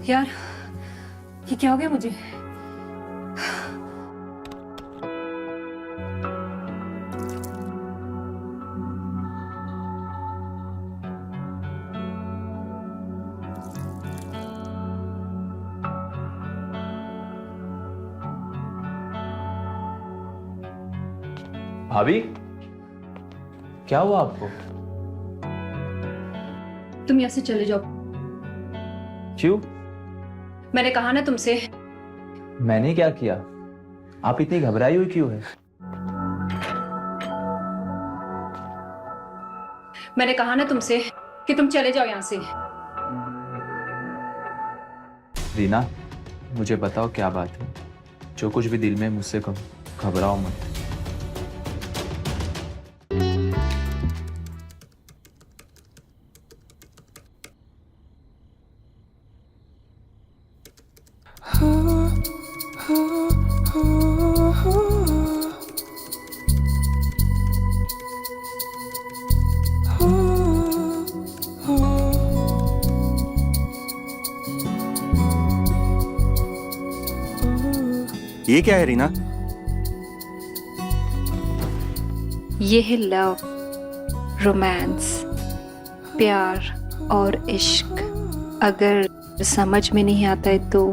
यार, ये क्या हो गया मुझे? भाभी, क्या हुआ आपको? तुम यहाँ से चले जाओ। क्यों? मैंने कहा ना तुमसे। मैंने क्या किया? आप इतनी घबराई हुई क्यों है? मैंने कहा ना तुमसे कि तुम चले जाओ यहाँ से। रीना, मुझे बताओ क्या बात है। जो कुछ भी दिल में मुझसे कहो, घबराओ मत। ये क्या है रीना? ये है लव, रोमांस, प्यार और इश्क। अगर समझ में नहीं आता है तो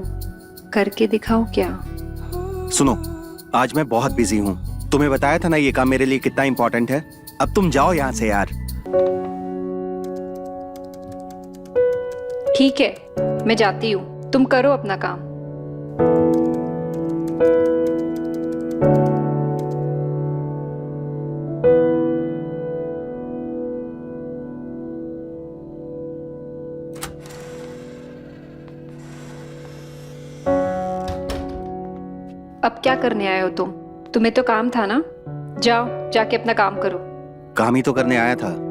करके दिखाओ क्या? सुनो, आज मैं बहुत बिजी हूँ। तुम्हें बताया था ना ये काम मेरे लिए कितना इम्पोर्टेंट है। अब तुम जाओ यहाँ से यार। ठीक है, मैं जाती हूँ, तुम करो अपना काम। अब क्या करने आए हो तुम? तुम्हें तो काम था ना, जाओ जाके अपना काम करो। काम ही तो करने आया था।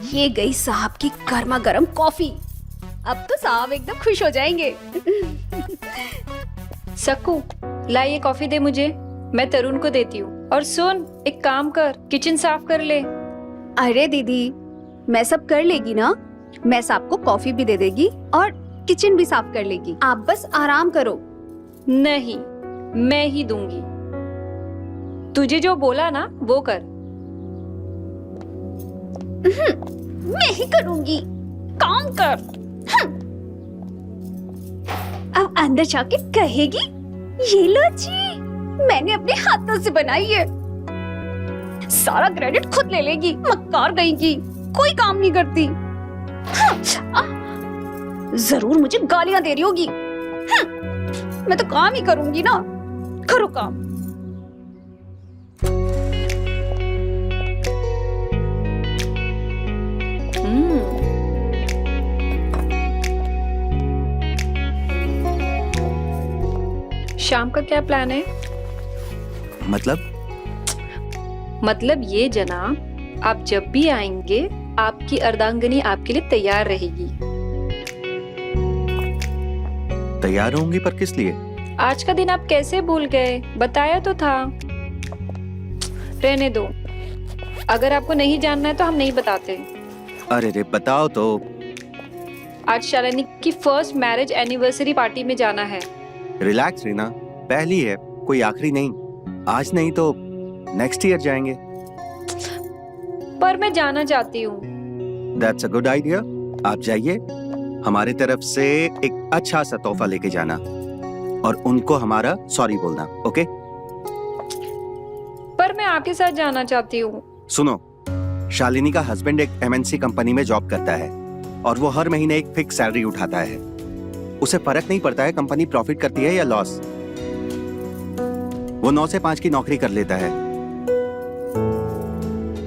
ये गई साहब की गर्मा गर्म कॉफी। अब तो साहब एकदम खुश हो जाएंगे। सक्कू, ला ये कॉफी दे मुझे, मैं तरुण को देती हूँ। और सुन, एक काम कर, किचन साफ कर ले। अरे दीदी, मैं सब कर लेगी ना। मैं साहब को कॉफी भी दे देगी और किचन भी साफ कर लेगी। आप बस आराम करो। नहीं, मैं ही दूंगी। तुझे जो बोला ना वो कर। मैं ही करूंगी, काम कर। अब अंदर जाके कहेगी, ये लो जी, मैंने अपने हाथों से बनाई है। सारा क्रेडिट खुद ले लेगी, मक्कार गईगी, कोई काम नहीं करती। जरूर मुझे गालियां दे रही होगी। मैं तो काम ही करूंगी ना, करो काम। शाम का क्या प्लान है? मतलब ये जनाब, आप जब भी आएंगे आपकी अर्धांगिनी आपके लिए तैयार रहेगी। तैयार होंगी पर किस लिए? आज का दिन आप कैसे भूल गए? बताया तो था। रहने दो, अगर आपको नहीं जानना है तो हम नहीं बताते। अरे रे बताओ तो। आज शालिनी की फर्स्ट मैरिज एनिवर्सरी पार्टी में जाना है। रिलैक्स रीना, पहली है, कोई आखिरी नहीं। आज नहीं तो नेक्स्ट ईयर जाएंगे। पर मैं जाना चाहती हूँ। That's a good idea. आप जाइए, हमारी तरफ से एक अच्छा सा तोहफा लेके जाना और उनको हमारा सॉरी बोलना, ओके? पर मैं आपके साथ जाना चाहती हूँ। सुनो, शालिनी का हस्बैंड एक एमएनसी कंपनी में जॉब करता है और वो हर महीने एक फिक्स सैलरी उठाता है। उसे फर्क नहीं पड़ता है कंपनी प्रॉफिट करती है या लॉस। वो 9 से 5 की नौकरी कर लेता है।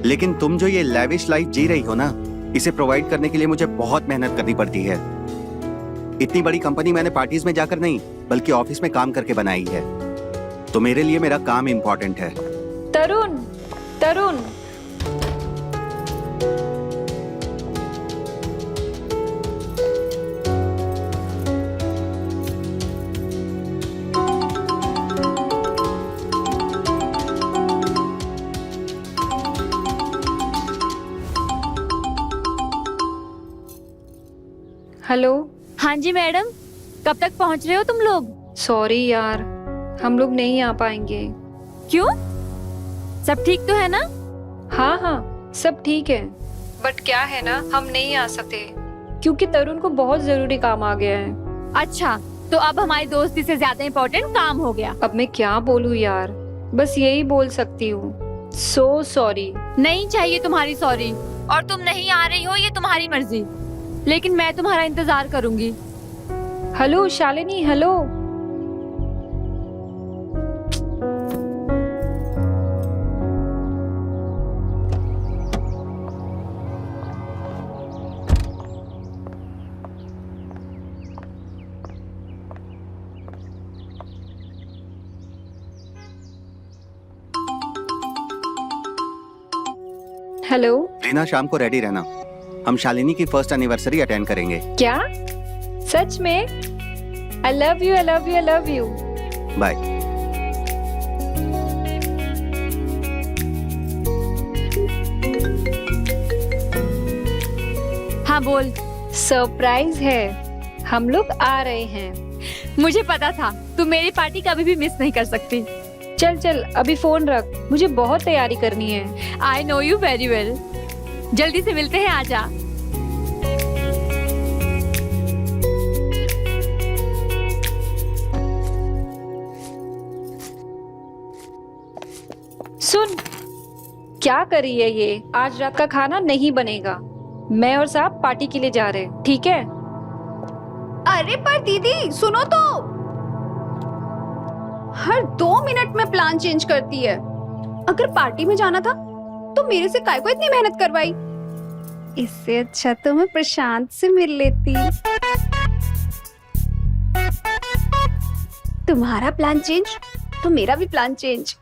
लेकिन तुम जो ये लैविश लाइफ जी रही हो ना, इसे प्रोवाइड करने के लिए मुझे बहुत मेहनत करनी पड़ती है। इतनी बड़ी कंपनी मैंने पार्टीज में जाकर नहीं बल्कि ऑफिस में काम करके बनाई है। तो मेरे लिए मेरा काम इंपॉर्टेंट है। तरुण, तरुण, हेलो। हाँ जी मैडम, कब तक पहुंच रहे हो तुम लोग? सॉरी यार, हम लोग नहीं आ पाएंगे। क्यों? सब ठीक तो है ना? हाँ हाँ, सब ठीक है, बट क्या है ना, हम नहीं आ सकते क्योंकि तरुण को बहुत जरूरी काम आ गया है। अच्छा, तो अब हमारी दोस्ती से ज्यादा इम्पोर्टेंट काम हो गया। अब मैं क्या बोलूँ यार, बस यही बोल सकती हूँ, सो सॉरी। नहीं चाहिए तुम्हारी सॉरी, और तुम नहीं आ रही हो ये तुम्हारी मर्जी, लेकिन मैं तुम्हारा इंतजार करूंगी। Hello Shalini, hello. Hello. Reena, शाम को रेडी रहना, हम शालिनी की फर्स्ट एनिवर्सरी अटेंड करेंगे। क्या सच में? I love you, I love you, I love you. Bye. हाँ बोल। सरप्राइज है, हम लोग आ रहे हैं। मुझे पता था तुम मेरी पार्टी कभी भी मिस नहीं कर सकती। चल चल, अभी फोन रख, मुझे बहुत तैयारी करनी है। I know you very well. जल्दी से मिलते हैं, आजा। सुन, क्या कर रही है ये? आज रात का खाना नहीं बनेगा, मैं और साहब पार्टी के लिए जा रहे हैं, ठीक है? अरे पर दीदी सुनो तो, हर 2 मिनट में प्लान चेंज करती है। अगर पार्टी में जाना था तो मेरे से काय को इतनी मेहनत करवाई? इससे अच्छा तो मैं प्रशांत से मिल लेती। तुम्हारा प्लान चेंज तो मेरा भी प्लान चेंज।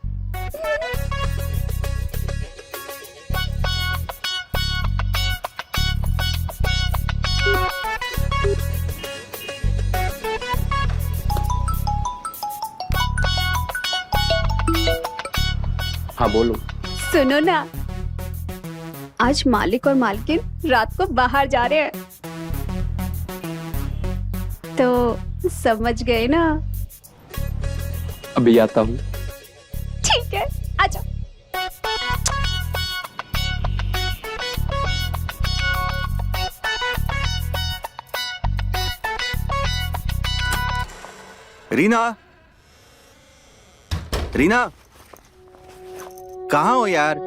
हाँ बोलो। सुनो ना, आज मालिक और मालकिन रात को बाहर जा रहे हैं, तो समझ गए ना? अभी आता हूँ। ठीक है, आजा। रीना, रीना, कहाँ हो यार?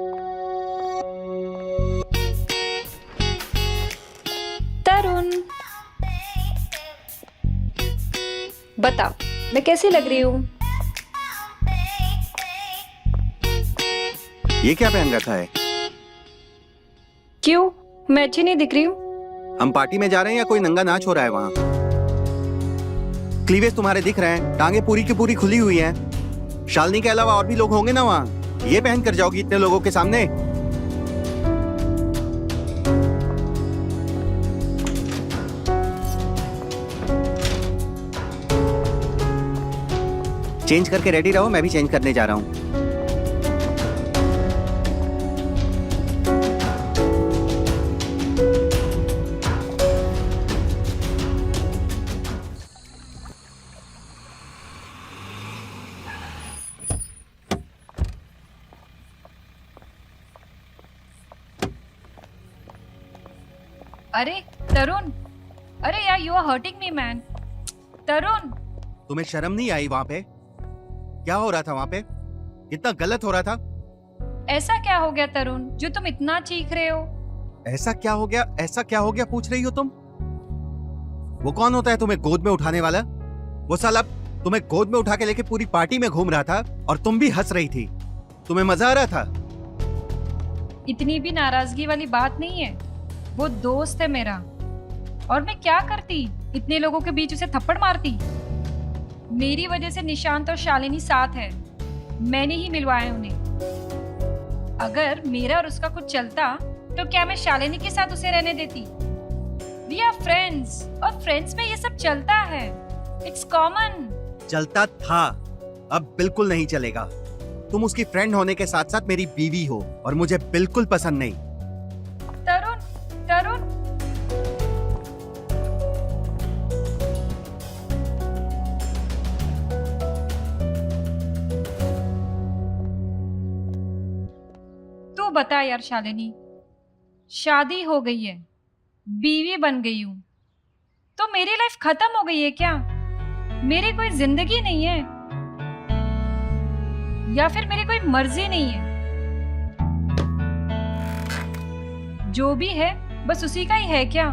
तरुण, बताओ मैं कैसी लग रही हूँ? ये क्या पहन रखा है? क्यों, मैं अच्छी नहीं दिख रही हूँ? हम पार्टी में जा रहे हैं या कोई नंगा नाच हो रहा है वहाँ? क्लीवेज तुम्हारे दिख रहे हैं, टांगे पूरी की पूरी खुली हुई हैं। शालिनी के अलावा और भी लोग होंगे ना वहाँ? ये पहन कर जाओगी इतने लोगों के सामने? चेंज करके रेडी रहो, मैं भी चेंज करने जा रहा हूँ। अरे तरुण, अरे यार, you are hurting me man. Tarun, तुम्हें शर्म नहीं आई वहाँ पे? क्या हो रहा था वहाँ पे? कितना गलत हो रहा था। ऐसा क्या हो गया तरुण जो तुम इतना चीख रहे हो? ऐसा क्या हो गया, ऐसा क्या हो गया पूछ रही हो तुम? वो कौन होता है तुम्हें गोद में उठाने वाला? वो साला तुम्हें गोद में उठा के लेके पूरी पार्टी में घूम रहा था और तुम भी हंस रही थी। तुम्हें मजा आ रहा था? इतनी भी नाराजगी वाली बात नहीं है, वो दोस्त है मेरा। और मैं क्या करती, इतने लोगों के बीच उसे थप्पड़ मारती? मेरी वजह से निशांत और शालिनी साथ है, मैंने ही मिलवाया उन्हें। अगर मेरा और उसका कुछ चलता तो क्या मैं शालिनी के साथ उसे रहने देती? वी आर फ्रेंड्स, और फ्रेंड्स में ये सब चलता है। It's common. चलता था, अब बिल्कुल नहीं चलेगा। तुम उसकी फ्रेंड होने के साथ साथ मेरी बीवी हो और मुझे बिल्कुल पसंद नहीं। तरुण, तरुण, तू बता यार शालिनी, शादी हो गई है, बीवी बन गई हूं, तो मेरी लाइफ खत्म हो गई है क्या? मेरी कोई जिंदगी नहीं है या फिर मेरी कोई मर्जी नहीं है? जो भी है बस उसी का ही है क्या?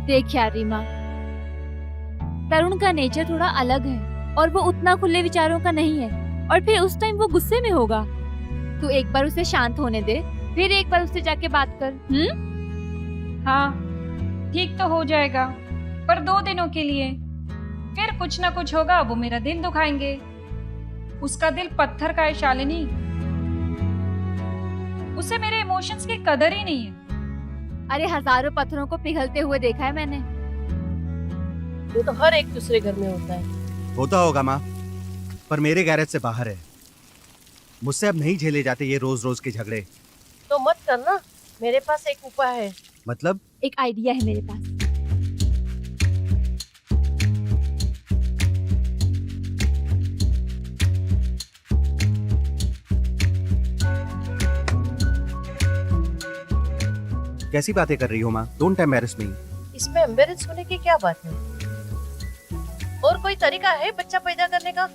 देख यार रीमा, तरुण का नेचर थोड़ा अलग है और वो उतना खुले विचारों का नहीं है, और फिर उस टाइम वो गुस्से में होगा। तू एक बार उसे शांत होने दे, फिर एक बार उससे जाके बात कर। हाँ, ठीक तो हो जाएगा, पर 2 दिनों के लिए। फिर कुछ ना कुछ होगा, वो मेरा दिल दुखाएंगे। उसका दिल पत्थर का है शालिनी, उसे मेरे इमोशंस की कदर ही नहीं है। अरे हजारों पत्थरों को पिघलते हुए देखा है मैंने। वो तो हर एक दूसरे घर में होता है। होता होगा माँ, पर मेरे गैरेज से बाहर है। मुझसे अब नहीं झेले जाते ये रोज रोज के झगड़े। तो मत करना, मेरे पास एक उपाय है। मतलब? एक आइडिया है मेरे पास। कैसी बातें कर रही हो माँ? डोंट एम्बैरेस मी। इसमें एम्बेरेस होने की क्या बात है? और कोई तरीका है बच्चा पैदा करने का?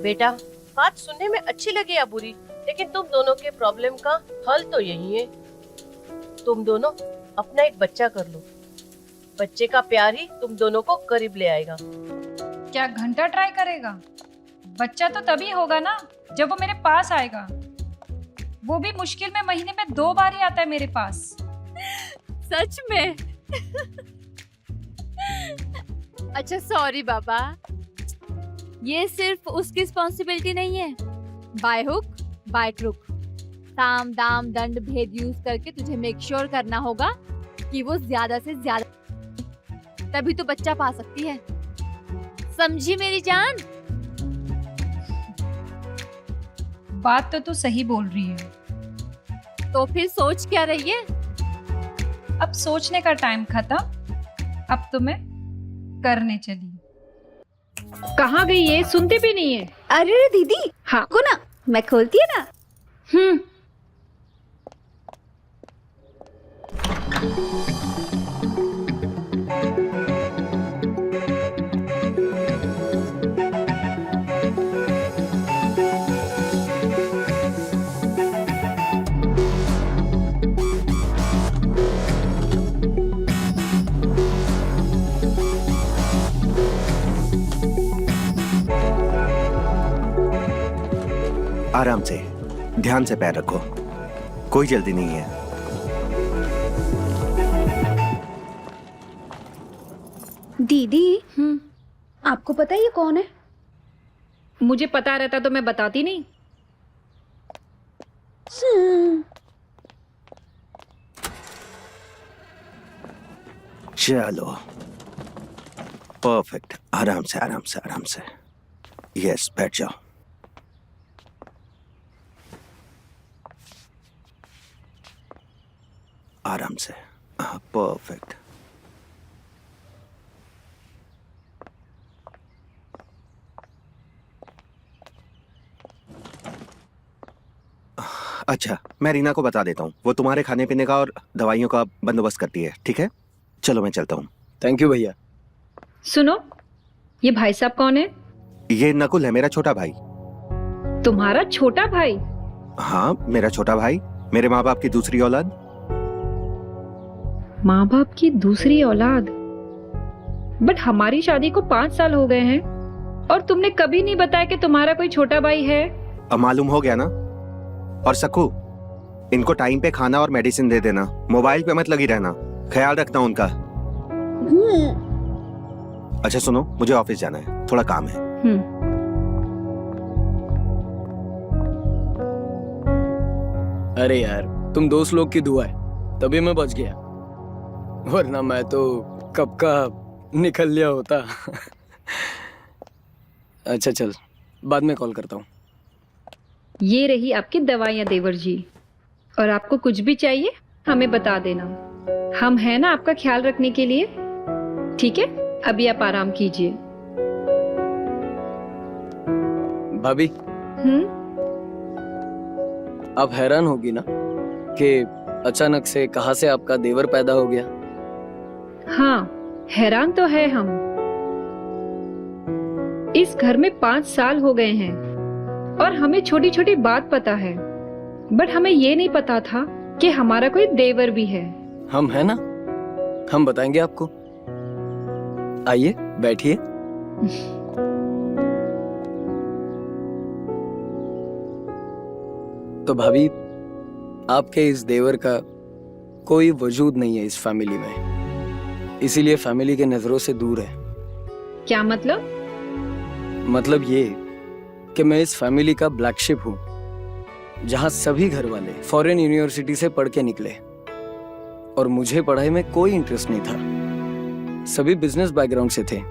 बेटा, बात सुनने में अच्छी लगी या बुरी, लेकिन तुम दोनों के प्रॉब्लम का हल तो यही है। तुम दोनों अपना एक बच्चा कर लो। बच्चे का प्यार ही तुम दोनों को करीब ले आएगा। क्या घंटा ट्राई करेगा? बच्चा तो तभी होगा ना जब वो मेरे पास आएगा। वो भी मुश्किल में महीने में 2 बार ही आता है मेरे पास। सच में? अच्छा सॉरी बाबा, ये सिर्फ उसकी रिस्पॉन्सिबिलिटी नहीं है। बाय हुक बाय क्रुक, साम दाम दंड भेद यूज करके तुझे मेक श्योर करना होगा कि वो ज्यादा से ज्यादा, तभी तो बच्चा पा सकती है। समझी मेरी जान? बात तो तू सही बोल रही है। तो फिर सोच क्या रही है? अब सोचने का टाइम खत्म, अब तो मैं करने चली। कहाँ गई ये? सुनती भी नहीं है। अरे दीदी, हाँ को ना मैं खोलती है ना। आराम से, ध्यान से पैर रखो, कोई जल्दी नहीं है। दीदी, आपको पता है ये कौन है? मुझे पता रहता तो मैं बताती नहीं। चलो, परफेक्ट। आराम से आराम से आराम से। यस, बैठ जाओ। आराम से। परफेक्ट। अच्छा, मैं रीना को बता देता हूँ, वो तुम्हारे खाने पीने का और दवाइयों का बंदोबस्त करती है, ठीक है? चलो मैं चलता हूँ। थैंक यू भैया। सुनो, ये भाई साहब कौन है? ये नकुल है, मेरा छोटा भाई। तुम्हारा छोटा भाई? हाँ, मेरा छोटा भाई, मेरे माँ बाप की दूसरी औलाद। माँ बाप की दूसरी औलाद? बट हमारी शादी को 5 साल हो गए हैं और तुमने कभी नहीं बताया कि तुम्हारा कोई छोटा भाई है। अब मालूम हो गया ना। और सकू, इनको टाइम पे खाना और मेडिसिन दे देना, मोबाइल पे मत लगी रहना, ख्याल रखना उनका। अच्छा सुनो, मुझे ऑफिस जाना है, थोड़ा काम है। अरे यार, तुम दोस्त लोग की दुआ है तभी मैं बच गया, वरना मैं तो कब का निकल लिया होता। अच्छा चल, बाद में कॉल करता हूँ। ये रही आपकी दवाइयाँ देवर जी, और आपको कुछ भी चाहिए हमें बता देना, हम हैं ना आपका ख्याल रखने के लिए। ठीक है, अभी आप आराम कीजिए। भाभी, आप हैरान होगी ना कि अचानक से कहां से आपका देवर पैदा हो गया। हाँ, हैरान तो है हम। इस घर में 5 साल हो गए हैं और हमें छोटी छोटी बात पता है, बट हमें ये नहीं पता था कि हमारा कोई देवर भी है। हम है ना, हम बताएंगे आपको। आइए बैठिए। तो भाभी, आपके इस देवर का कोई वजूद नहीं है इस फैमिली में, इसीलिए फैमिली के नजरों से दूर है। क्या मतलब? मतलब ये कि मैं इस फैमिली का ब्लैक शिप हूँ, जहाँ सभी घर वाले फॉरेन यूनिवर्सिटी से पढ़ के निकले और मुझे पढ़ाई में कोई इंटरेस्ट नहीं था। सभी बिजनेस बैकग्राउंड से थे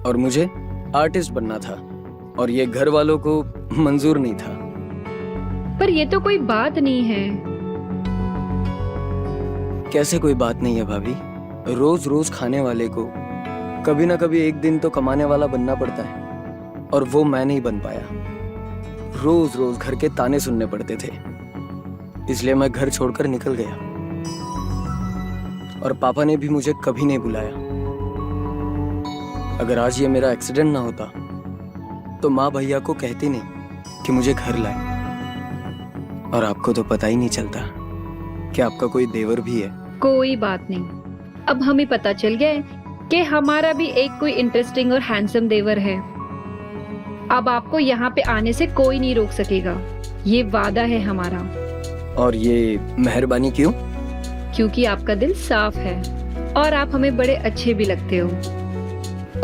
और मुझे आर्टिस्ट बनना था, और ये घर वालों को मंजूर नहीं था। पर ये तो कोई बात नहीं है। कैसे कोई बात नहीं है भाभी? रोज रोज खाने वाले को कभी ना कभी एक दिन तो कमाने वाला बनना पड़ता है, और वो मैं नहीं बन पाया। रोज रोज घर के ताने सुनने पड़ते थे, इसलिए मैं घर छोड़कर निकल गया, और पापा ने भी मुझे कभी नहीं बुलाया। अगर आज ये मेरा एक्सीडेंट ना होता तो माँ भैया को कहती नहीं कि मुझे घर लाए, और आपको तो पता ही नहीं चलता कि आपका कोई देवर भी है। कोई बात नहीं, अब हमें पता चल गया है कि हमारा भी एक कोई इंटरेस्टिंग और हैंडसम देवर है। अब आपको यहाँ पे आने से कोई नहीं रोक सकेगा, ये वादा है हमारा। और ये मेहरबानी क्यों? क्योंकि आपका दिल साफ है और आप हमें बड़े अच्छे भी लगते हो।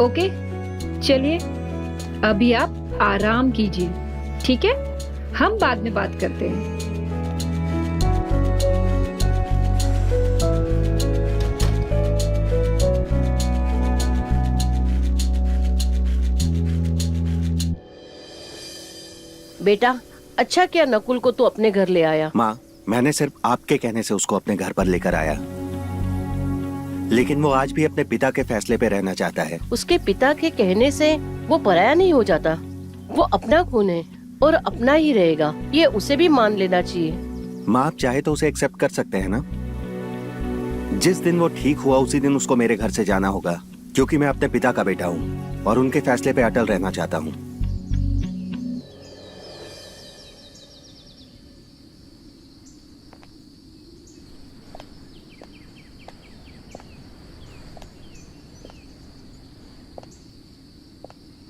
ओके, चलिए अभी आप आराम कीजिए, ठीक है? हम बाद में बात करते हैं। बेटा, अच्छा किया नकुल को तू अपने घर ले आया। माँ, मैंने सिर्फ आपके कहने से उसको अपने घर पर लेकर आया, लेकिन वो आज भी अपने पिता के फैसले पे रहना चाहता है। उसके पिता के कहने से वो पराया नहीं हो जाता, वो अपना खून है और अपना ही रहेगा, ये उसे भी मान लेना चाहिए। माँ, आप चाहे तो उसे एक्सेप्ट कर सकते हैं ना। जिस दिन वो ठीक हुआ उसी दिन उसको मेरे घर से जाना होगा, क्योंकि मैं अपने पिता का बेटा हूँ और उनके फैसले पे अटल रहना चाहता हूँ।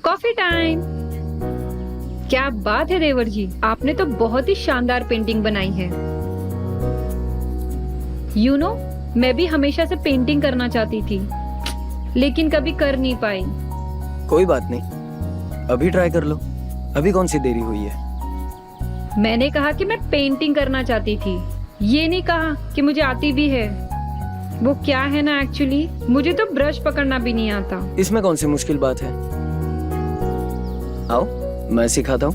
Coffee time. क्या बात है देवर जी, आपने तो बहुत ही शानदार पेंटिंग बनाई है। यू नो, मैं भी हमेशा से पेंटिंग करना चाहती थी, लेकिन कभी कर नहीं पाई। कोई बात नहीं, अभी ट्राई कर लो, अभी कौन सी देरी हुई है। मैंने कहा कि मैं पेंटिंग करना चाहती थी, ये नहीं कहा कि मुझे आती भी है। वो क्या है ना, एक्चुअली मुझे तो ब्रश पकड़ना भी नहीं आता। इसमें कौन सी मुश्किल बात है, आओ मैं सिखाता हूँ।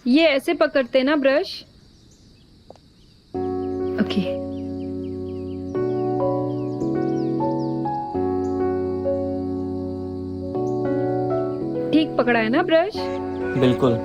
ये ऐसे पकड़ते ना ब्रश। ओके, ठीक पकड़ा है ना ब्रश? बिल्कुल।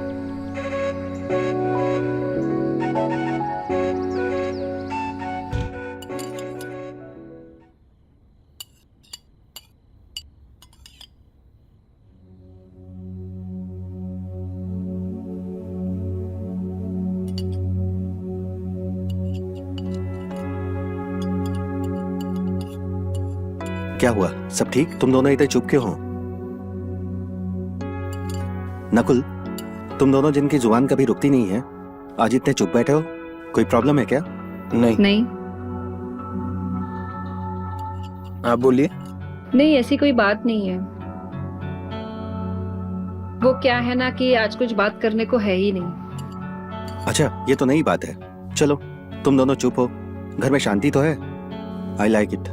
क्या हुआ, सब ठीक? तुम दोनों इतने चुप क्यों हो? नकुल, तुम दोनों जिनकी जुबान कभी रुकती नहीं है, आज इतने चुप बैठे हो, कोई प्रॉब्लम है क्या? नहीं, नहीं। आप बोलिए। नहीं, ऐसी कोई बात नहीं है। वो क्या है ना कि आज कुछ बात करने को है ही नहीं। अच्छा, ये तो नई बात है। चलो तुम दोनों चुप हो, घर में शांति तो है। I like it.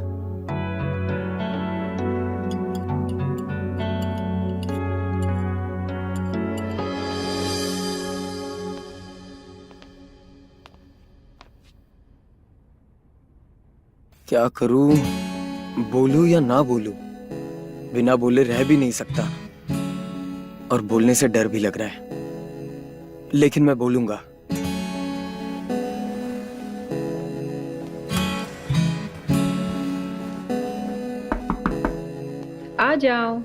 क्या करूं, बोलूं या ना बोलूं? बिना बोले रह भी नहीं सकता और बोलने से डर भी लग रहा है, लेकिन मैं बोलूंगा। आ जाओ।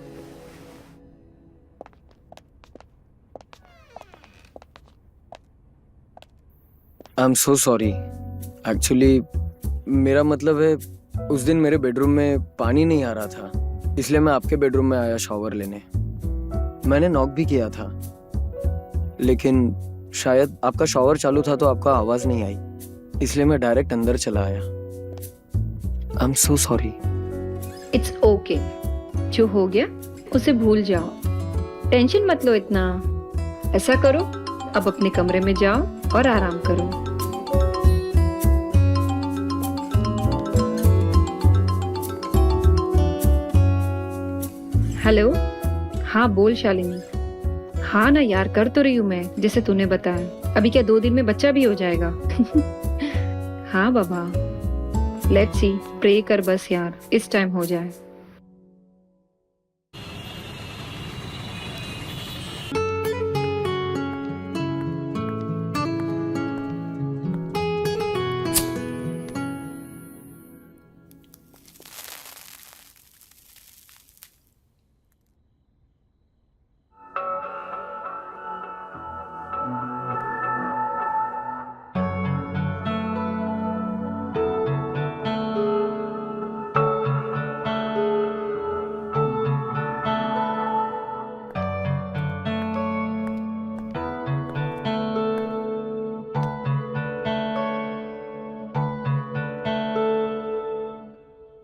I am so sorry. Actually मेरा मतलब है, उस दिन मेरे बेडरूम में पानी नहीं आ रहा था, इसलिए मैं आपके बेडरूम में आया शॉवर लेने। मैंने नॉक भी किया था, लेकिन शायद आपका शॉवर चालू था तो आपका आवाज नहीं आई, इसलिए मैं डायरेक्ट अंदर चला आया। I am so sorry. It's okay, जो हो गया उसे भूल जाओ, टेंशन मत लो इतना। ऐसा करो, अब अपने कमरे में जाओ और आराम करो। हेलो, हाँ बोल शालिनी। हाँ ना यार, कर तो रही हूँ मैं जैसे तूने बताया। अभी क्या 2 दिन में बच्चा भी हो जाएगा? हाँ बाबा, लेट्स सी, प्रे कर बस यार, इस टाइम हो जाए।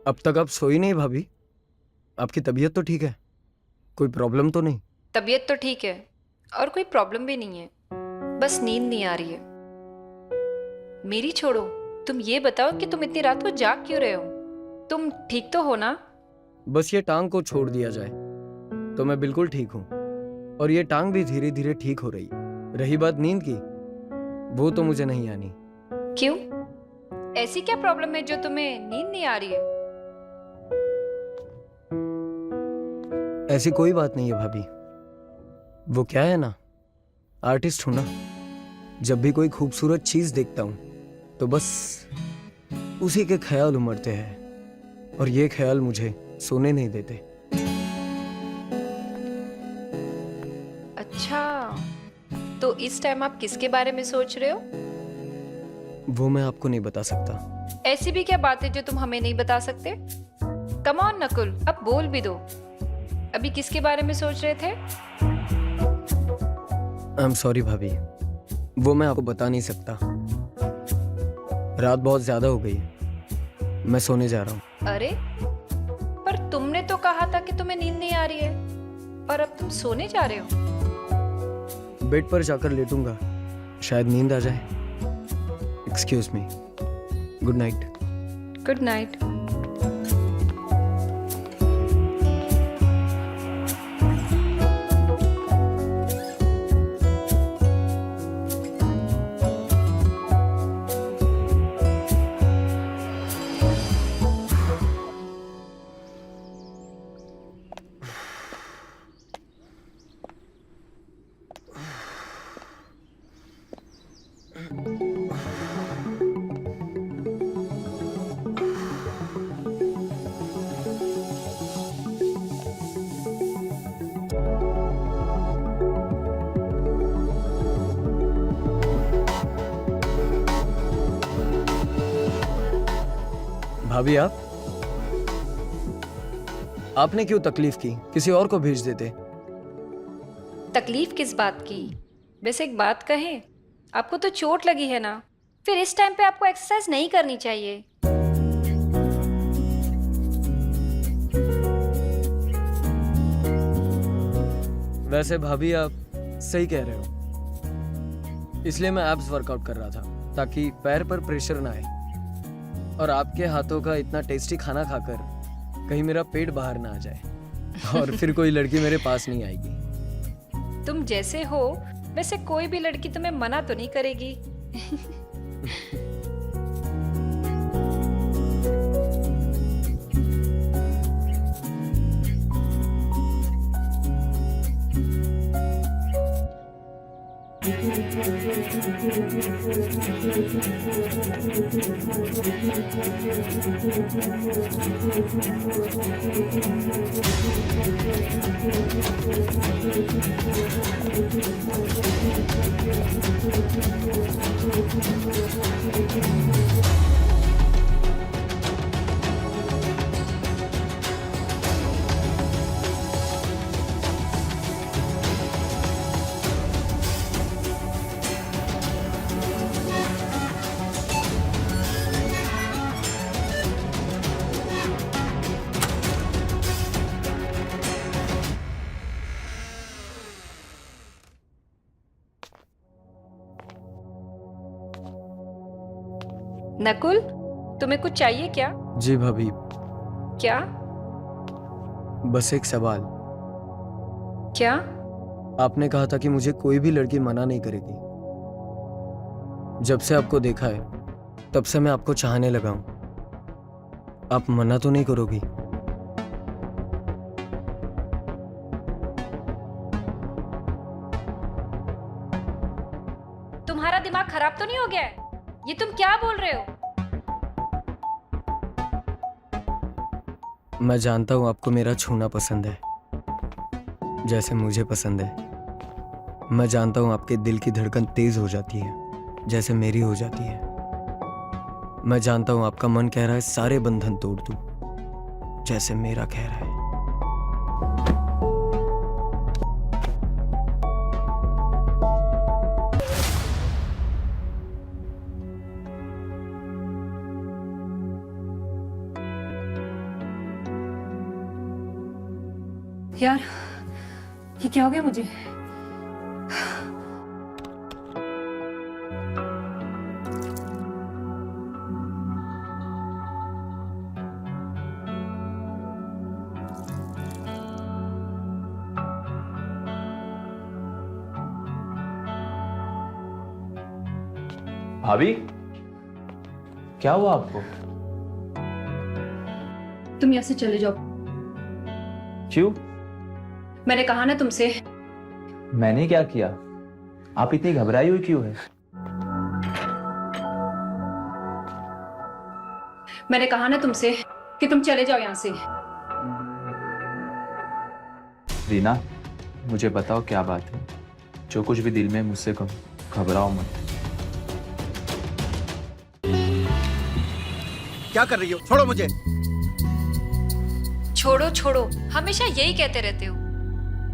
अब तक आप सोई नहीं भाभी? आपकी तबीयत तो ठीक है? कोई प्रॉब्लम तो नहीं? तबीयत तो ठीक है और कोई प्रॉब्लम भी नहीं है, बस नींद नहीं आ रही है। मेरी छोड़ो, तुम ये बताओ कि तुम इतनी रात को जाग क्यों रहे हो? तुम ठीक तो हो ना? बस ये टांग को छोड़ दिया जाए तो मैं बिल्कुल ठीक हूँ, और ये टांग भी धीरे धीरे ठीक हो रही। रही बात नींद की, वो तो मुझे नहीं आनी। क्यों? ऐसी क्या प्रॉब्लम है जो तुम्हें नींद नहीं आ रही है? ऐसी कोई बात नहीं है भाभी। वो क्या है ना, आर्टिस्ट हूं ना, जब भी कोई खूबसूरत चीज देखता हूं तो बस उसी के ख्याल उमड़ते हैं, और ये ख्याल मुझे सोने नहीं देते। अच्छा, तो इस टाइम आप किसके बारे में सोच रहे हो? वो मैं आपको नहीं बता सकता। ऐसी भी क्या बात है जो तुम हमें नहीं बता सकते? कम ऑन नकुल, अब बोल भी दो। अभी किसके बारे में सोच रहे थे? आई एम सॉरी भाभी, वो मैं आपको बता नहीं सकता। रात बहुत ज्यादा हो गई है, मैं सोने जा रहा हूँ। अरे, पर तुमने तो कहा था कि तुम्हें नींद नहीं आ रही है, और अब तुम सोने जा रहे हो। बेड पर जाकर लेटूंगा, शायद नींद आ जाए। Excuse me, good night. Good night. भाभी, आपने क्यों तकलीफ की? किसी और को भेज देते। तकलीफ किस बात की? वैसे एक बात कहें, आपको तो चोट लगी है ना, फिर इस टाइम पे आपको एक्सरसाइज नहीं करनी चाहिए। वैसे भाभी आप सही कह रहे हो, इसलिए मैं एब्स वर्कआउट कर रहा था ताकि पैर पर प्रेशर ना आए, और आपके हाथों का इतना टेस्टी खाना खाकर कहीं मेरा पेट बाहर ना आ जाए और फिर कोई लड़की मेरे पास नहीं आएगी। तुम जैसे हो वैसे कोई भी लड़की तुम्हें मना तो नहीं करेगी। नकुल, तुम्हें कुछ चाहिए क्या? जी भाभी, क्या? बस एक सवाल। क्या? आपने कहा था कि मुझे कोई भी लड़की मना नहीं करेगी। जब से आपको देखा है तब से मैं आपको चाहने लगा हूं। आप मना तो नहीं करोगी? तुम्हारा दिमाग खराब तो नहीं हो गया है? ये तुम क्या बोल रहे हो? मैं जानता हूं आपको मेरा छूना पसंद है, जैसे मुझे पसंद है। मैं जानता हूं आपके दिल की धड़कन तेज हो जाती है, जैसे मेरी हो जाती है। मैं जानता हूं आपका मन कह रहा है सारे बंधन तोड़ दूं, जैसे मेरा कह रहा है। यार, ये क्या हो गया मुझे? भाभी, क्या हुआ आपको? तुम यहाँ से चले जाओ। क्यों? मैंने कहा ना तुमसे। मैंने क्या किया? आप इतनी घबराई हुई क्यों है? मैंने कहा ना तुमसे कि तुम चले जाओ यहाँ से। रीना, मुझे बताओ क्या बात है? जो कुछ भी दिल में मुझसे कहो, घबराओ मत। क्या कर रही हो? छोड़ो मुझे। छोड़ो छोड़ो, हमेशा यही कहते रहते हो।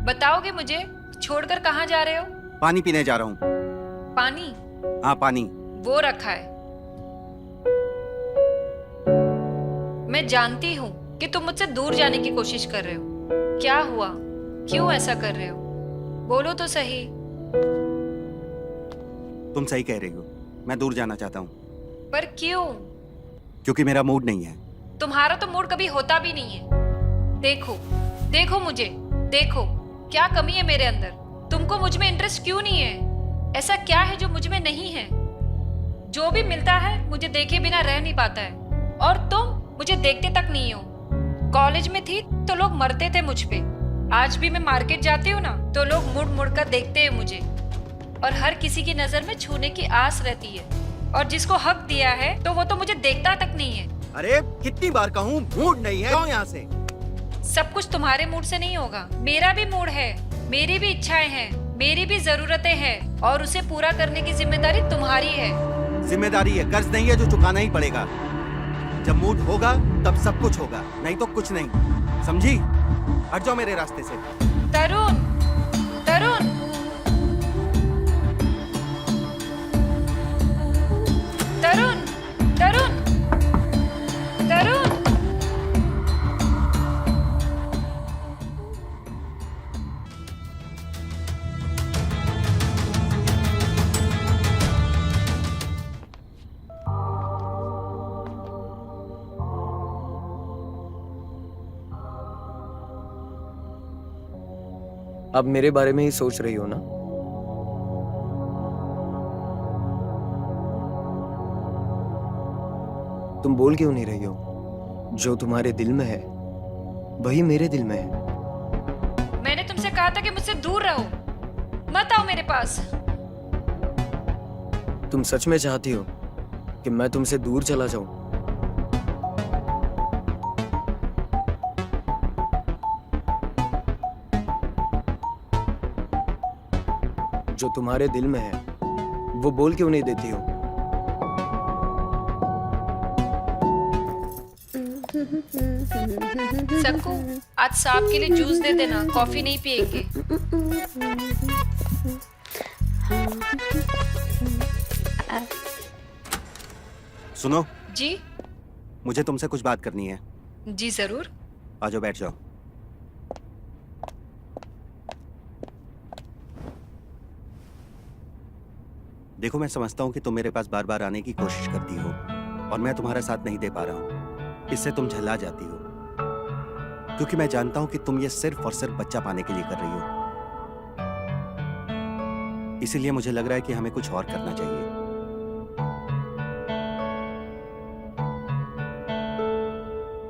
बताओगे मुझे छोड़कर कहाँ जा रहे हो? पानी पीने जा रहा हूँ। पानी? हाँ, पानी। वो रखा है। मैं जानती हूँ कि तुम मुझसे दूर जाने की कोशिश कर रहे हो। क्या हुआ? क्यों ऐसा कर रहे हो? बोलो तो सही। तुम सही कह रही हो, मैं दूर जाना चाहता हूँ। पर क्यों? क्योंकि मेरा मूड नहीं है। तुम्हारा तो मूड कभी होता भी नहीं है। देखो देखो मुझे, देखो क्या कमी है मेरे अंदर। तुमको मुझ में इंटरेस्ट क्यों नहीं है? ऐसा क्या है जो मुझ में नहीं है? जो भी मिलता है मुझे देखे बिना रह नहीं पाता है, और तुम मुझे देखते तक नहीं हो। कॉलेज में थी तो लोग मरते थे मुझ पे। आज भी मैं मार्केट जाती हूँ ना तो लोग मुड़ मुड़ कर देखते हैं मुझे, और हर किसी की नजर में छूने की आस रहती है। और जिसको हक दिया है तो वो तो मुझे देखता तक नहीं है। अरे कितनी बार कहूँ, मूड नहीं है। जाओ यहाँ से। सब कुछ तुम्हारे मूड से नहीं होगा। मेरा भी मूड है, मेरी भी इच्छाएं हैं, मेरी भी जरूरतें हैं, और उसे पूरा करने की जिम्मेदारी तुम्हारी है। जिम्मेदारी है, कर्ज नहीं है जो चुकाना ही पड़ेगा। जब मूड होगा तब सब कुछ होगा, नहीं तो कुछ नहीं। समझी? हट जाओ मेरे रास्ते से। तरुण, तरुण, तरुण, तरुण, तरुण। आप मेरे बारे में ही सोच रही हो ना? तुम बोल क्यों नहीं रही हो? जो तुम्हारे दिल में है वही मेरे दिल में है। मैंने तुमसे कहा था कि मुझसे दूर रहो, मत आओ मेरे पास। तुम सच में चाहती हो कि मैं तुमसे दूर चला जाऊं? जो तुम्हारे दिल में है वो बोल क्यों नहीं देती हो? सक्कू, आज साहब के लिए जूस दे देना, कॉफी नहीं पिएंगे। सुनो, जी मुझे तुमसे कुछ बात करनी है। जी जरूर। आ जाओ, बैठ जाओ। देखो, मैं समझता हूँ कि तुम मेरे पास बार बार आने की कोशिश करती हो और मैं तुम्हारा साथ नहीं दे पा रहा हूँ। इससे तुम झल्ला जाती हो, क्योंकि मैं जानता हूँ कि तुम ये सिर्फ और सिर्फ बच्चा पाने के लिए कर रही हो। इसीलिए मुझे लग रहा है कि हमें कुछ और करना चाहिए।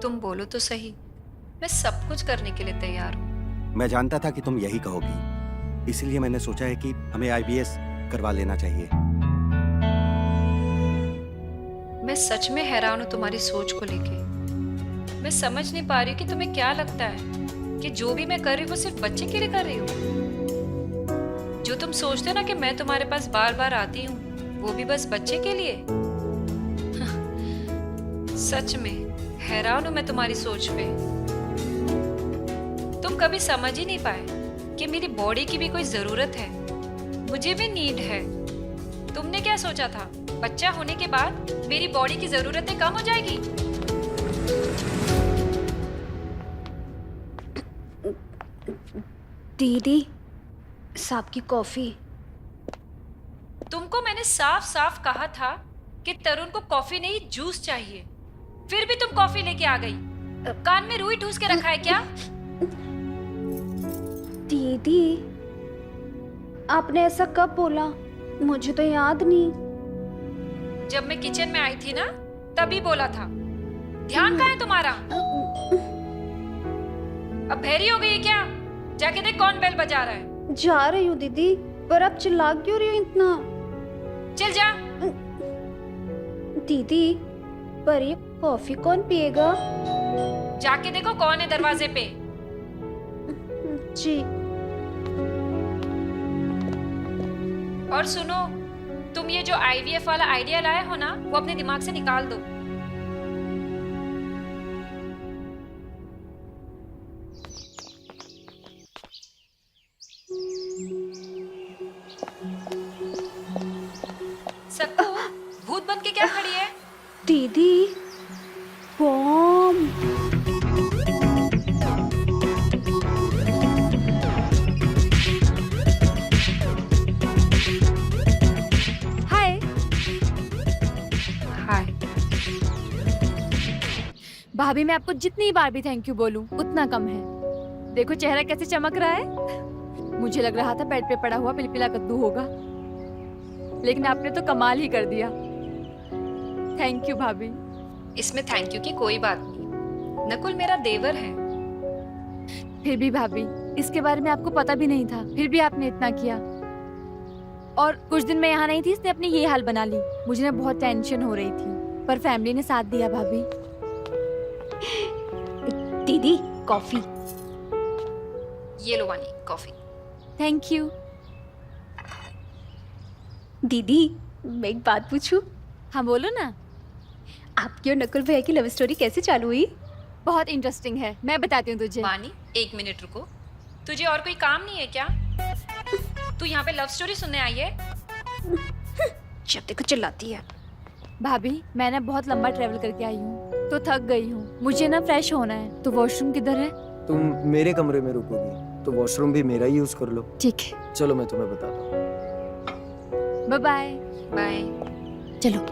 तुम बोलो तो सही, मैं सब कुछ करने के लिए तैयार हूँ। मैं जानता था कि तुम यही कहोगी, इसीलिए मैंने सोचा है कि हमें आईवीएफ करवा लेना चाहिए। मैं सच में हैरान हूँ तुम्हारी सोच को लेके। मैं समझ नहीं पा रही हूँ कि तुम्हें क्या लगता है कि जो भी मैं कर रही हूँ वो सिर्फ बच्चे के लिए कर रही हूँ। जो तुम सोचते हो ना कि मैं तुम्हारे पास बार बार आती हूँ, वो भी बस बच्चे के लिए। सच में हैरान हूँ मैं तुम्हारी सोच पे। तुम कभी समझ ही नहीं पाए कि मेरी बॉडी की भी कोई जरूरत है, मुझे भी नीड है। तुमने क्या सोचा था, बच्चा होने के बाद मेरी बॉडी की जरूरतें कम हो जाएगी? दीदी, साहब की कॉफी। तुमको मैंने साफ साफ कहा था कि तरुण को कॉफी नहीं जूस चाहिए, फिर भी तुम कॉफी लेके आ गई। कान में रुई ठूस के रखा है क्या? दीदी, आपने ऐसा कब बोला? मुझे तो याद नहीं। जब मैं किचन में आई थी ना, तभी बोला था। ध्यान कहाँ है तुम्हारा? अब बहरी हो गई है क्या? जाके देख कौन बेल बजा रहा है। जा रही हूँ दीदी, पर अब चिल्ला क्यों रही हो इतना? चल जा। दीदी, पर ये कॉफी कौन पिएगा? जाके देखो कौन है दरवाजे पे। जी। और सुनो, तुम ये जो आईवीएफ वाला आइडिया लाए हो ना, वो अपने दिमाग से निकाल दो। सक्कू, भूत बन के क्या खड़ी है? दीदी, बॉम। हाय। हाय। भाभी, मैं आपको जितनी बार भी थैंक यू बोलूं उतना कम है। देखो चेहरा कैसे चमक रहा है। मुझे लग रहा था बेड पे पड़ा हुआ पिलपिला कद्दू होगा, लेकिन आपने तो कमाल ही कर दिया। थैंक यू भाभी। इसमें थैंक यू की कोई बात नहीं। नकुल मेरा देवर है। फिर भी भाभी, इसके बारे में आपको पता भी नहीं था, फिर भी आपने इतना किया। और कुछ दिन मैं यहाँ नहीं थी, इसने अपनी ये हाल बना ली। मुझे ना बहुत टेंशन हो रही थी, पर फैमिली ने साथ दिया भाभी। दीदी, कॉफी। ये लो वानी कॉफी। Thank you. दीदी, मैं एक बात पूछूं? हाँ बोलो ना। आपकी और नकुल भैया की लव स्टोरी कैसे चालू हुई? बहुत इंटरेस्टिंग है, मैं बताती हूँ तुझे। वानी, एक मिनट रुको। तुझे और कोई काम नहीं है क्या? तू यहाँ पे लव स्टोरी सुनने आई है? जब देखो चिल्लाती है। भाभी, मैं ना बहुत लंबा ट्रेवल करके आई हूँ, तो थक गई हूँ। मुझे ना फ्रेश होना है, तो वॉशरूम किधर है? तुम मेरे कमरे में रुकोगी तो वॉशरूम भी मेरा ही यूज कर लो। ठीक है, चलो मैं तुम्हें बताता हूँ। Bye bye. बाय। चलो।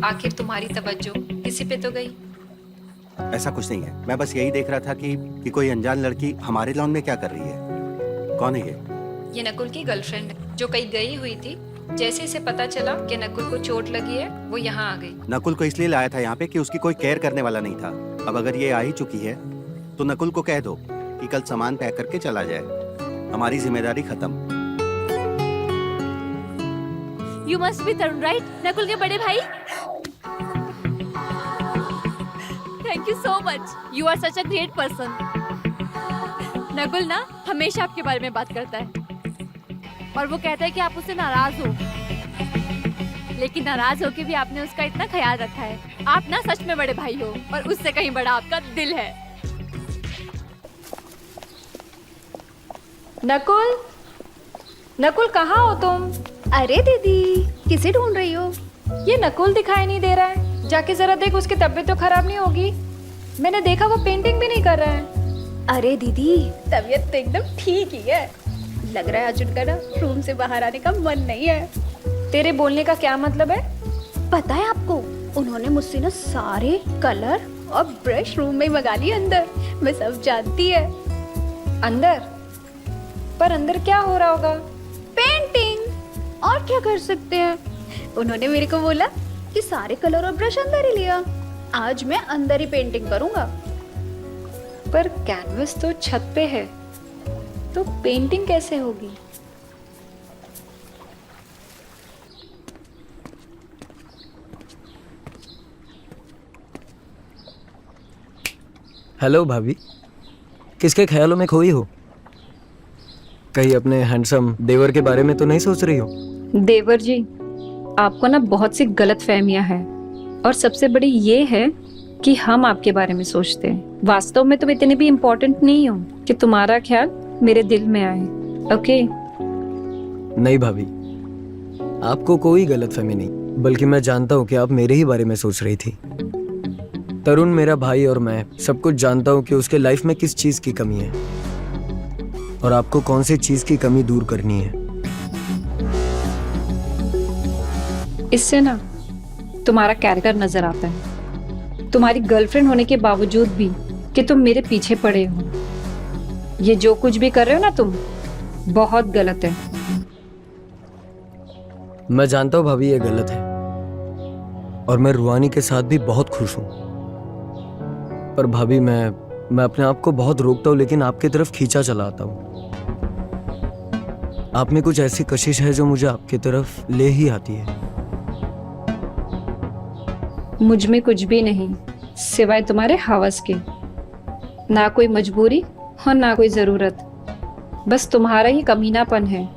आखिर तुम्हारी तवज्जो किसी पे तो गई। ऐसा कुछ नहीं है, मैं बस यही देख रहा था कि कोई अनजान लड़की हमारे लॉन में क्या कर रही है। कौन है ये नकुल की गर्लफ्रेंड जो कहीं गई हुई थी। जैसे इसे पता चला कि नकुल को चोट लगी है, वो यहाँ आ गई। नकुल को इसलिए लाया था यहाँ पे कि उसकी कोई केयर करने वाला नहीं था। अब अगर ये आ ही चुकी है तो नकुल को कह दो कि कल सामान पैक करके चला जाए। हमारी जिम्मेदारी खत्म। You must be Tarun right, Nakul के बड़े भाई। Thank you so much, you are such a great person. Nakul ना हमेशा आपके बारे में बात करता है और वो कहता है कि आप उससे नाराज हो, लेकिन नाराज होके भी आपने उसका इतना ख्याल रखा है। आप ना सच में बड़े भाई हो और उससे कहीं बड़ा आपका दिल है। नकुल, नकुल कहाँ हो तुम? अरे दीदी, किसे ढूंढ रही हो? ये नकुल दिखाई नहीं दे रहा है। जाके जरा देख, उसकी तबीयत तो खराब नहीं होगी? मैंने देखा वो पेंटिंग भी नहीं कर रहा है। अरे दीदी, तबीयत तो एकदम ठीक ही है। लग रहा है आज उनका ना रूम से बाहर आने का मन नहीं है। तेरे बोलने का क्या मतलब है? पता है आपको, उन्होंने मुझसे ना सारे कलर और ब्रश रूम में मंगा लिए अंदर। मैं सब जानती है। अंदर? पर अंदर क्या हो रहा होगा? पेंटिंग, और क्या कर सकते हैं। उन्होंने मेरे को बोला कि सारे कलर और ब्रश अंदर ही लिया। आज मैं अंदर ही पेंटिंग करूंगा। पर कैनवस तो छत पे है, तो पेंटिंग कैसे होगी? हेलो भाभी, किसके ख्यालों में खोई हो? कहीं अपने हैंडसम देवर के बारे में तो नहीं सोच रही हो? देवर जी, आपको ना बहुत सी गलत फहमियां हैं, और सबसे बड़ी ये है कि हम आपके बारे में सोचते हैं। वास्तव में तुम इतने भी इम्पोर्टेंट नहीं हो कि तुम्हारा ख्याल मेरे दिल में आए। ओके? नहीं भाभी, आपको कोई गलतफहमी नहीं, बल्कि मैं जानता हूँ कि आप मेरे ही बारे में सोच रही थी। तरुण मेरा भाई और मैं सब कुछ जानता हूँ कि उसके लाइफ में किस चीज की कमी है और आपको कौन सी चीज की कमी दूर करनी है। इससे ना तुम्हारा कैरेक्टर नजर आता है। तुम्हारी गर्लफ्रेंड होने के बावजूद भी कि तुम मेरे पीछे पड़े हो। ये जो कुछ भी कर रहे हो ना तुम, बहुत गलत है। मैं जानता हूँ भाभी, ये गलत है और मैं रुहानी के साथ भी बहुत खुश हूँ। पर भाभी, मैं अपने आप को बहुत रोकता हूँ, लेकिन आपकी तरफ खींचा चला आता हूँ। आप में कुछ ऐसी कशिश है जो मुझे आपकी तरफ ले ही आती है। मुझ में कुछ भी नहीं सिवाय तुम्हारे हवस के। ना कोई मजबूरी और ना कोई जरूरत। बस तुम्हारा ही कमीनापन है